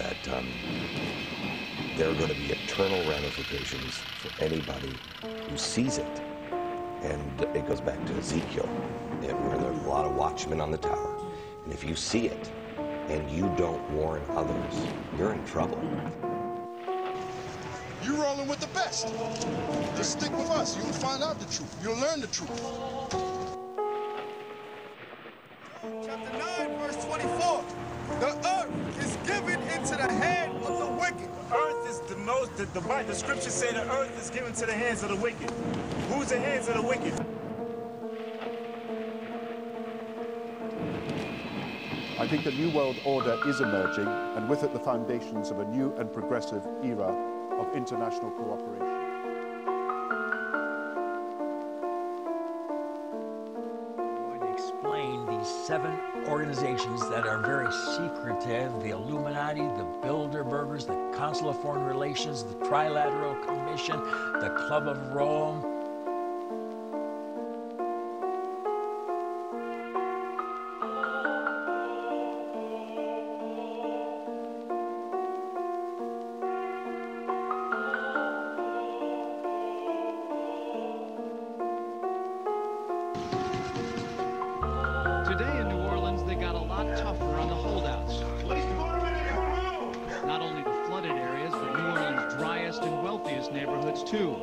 that there are going to be eternal ramifications for anybody who sees it. And it goes back to Ezekiel, where there are a lot of watchmen on the tower. And if you see it and you don't warn others, you're in trouble. You're rolling with the best. Just stick with us. You'll find out the truth. You'll learn the truth. Chapter 9, verse 24. The earth is given into the hand of the wicked. The earth is the scriptures say the earth is given to the hands of the wicked. Who's the hands of the wicked? I think the New World Order is emerging, and with it the foundations of a new and progressive era of international cooperation. I'm going to explain these 7 organizations that are very secretive: the Illuminati, the Bilderbergers, the Council of Foreign Relations, the Trilateral Commission, the Club of Rome. Today in New Orleans, they got a lot tougher on the holdouts. Not only the flooded areas, but New Orleans' driest and wealthiest neighborhoods, too.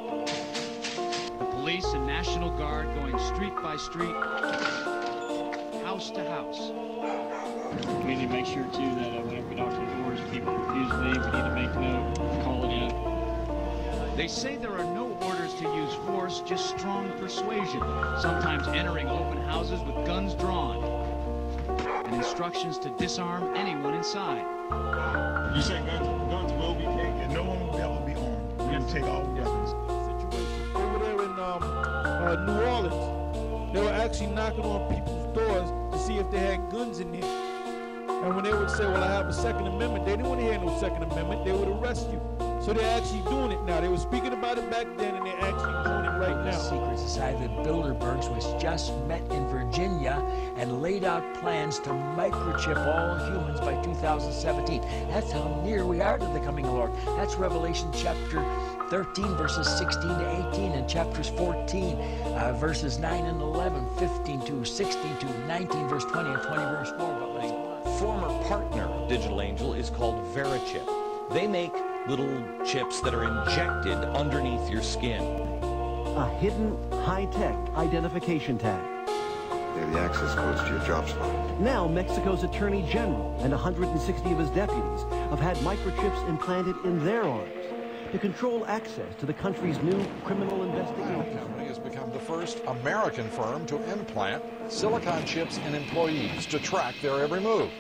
The police and National Guard going street by street, house to house. We need to make sure, too, that whenever we knock on the doors, people refuse to leave, we need to make note, call it in. They say there are no orders to use force, just strong persuasion, sometimes entering open houses with guns drawn, and instructions to disarm anyone inside. You say guns will be taken. No one will ever be armed. We're going to take all weapons. Over there in New Orleans, they were actually knocking on people's doors to see if they had guns in there. And when they would say, well, I have a Second Amendment, they didn't want to hear no Second Amendment. They would arrest you. So they're actually doing it now. They were speaking about it back then, and they're actually doing it right now. The secret society of Bilderbergs was just met in Virginia and laid out plans to microchip all humans by 2017. That's how near we are to the coming of the Lord. That's Revelation chapter 13, verses 16 to 18, and chapters 14, verses 9 and 11, 15 to 16 to 19, verse 20, and 20, verse 4. But let's go on. Former partner of Digital Angel is called Verichip. They make little chips that are injected underneath your skin. A hidden high-tech identification tag. They're the access codes to your job spot. Now Mexico's Attorney General and 160 of his deputies have had microchips implanted in their arms to control access to the country's new criminal investigation. The company has become the first American firm to implant silicon chips in employees to track their every move.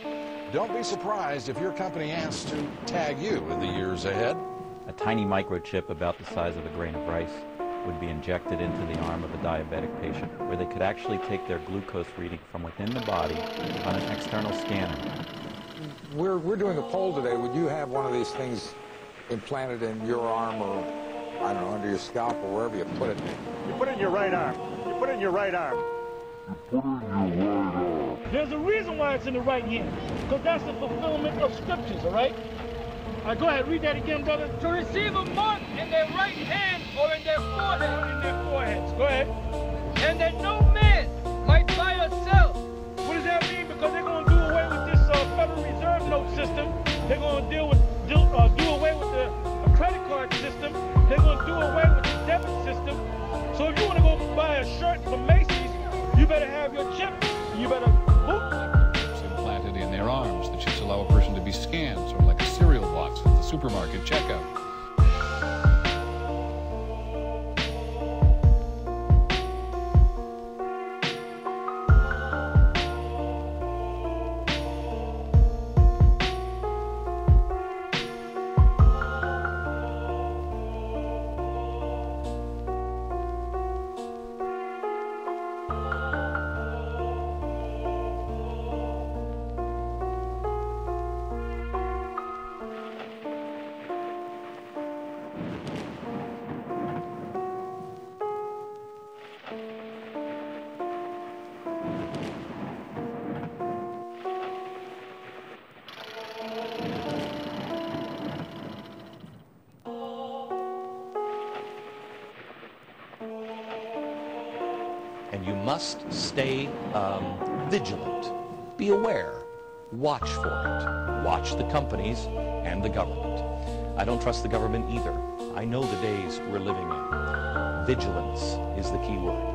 Don't be surprised if your company asks to tag you in the years ahead. A tiny microchip about the size of a grain of rice would be injected into the arm of a diabetic patient, where they could actually take their glucose reading from within the body on an external scanner. We're doing a poll today. Would you have one of these things implanted in your arm, or, I don't know, under your scalp, or wherever you put it? You put it in your right arm. You put it in your right arm. There's a reason why it's in the right hand, because that's the fulfillment of scriptures, all right? All right, go ahead, read that again, brother. To receive a mark in their right hand or in their forehead. Or in their foreheads, go ahead. And that no man might buy or sell. What does that mean? Because they're going to do away with this Federal Reserve note system. They're going to do away with the credit card system. They're going to do away with the debit system. So if you want to go buy a shirt from Macy's, you better have your chip. You better chips implanted in their arms. The chips allow a person to be scanned, sort of like a cereal box at the supermarket checkout. And you must stay vigilant. Be aware. Watch for it. Watch the companies and the government. I don't trust the government either. I know the days we're living in. Vigilance is the key word.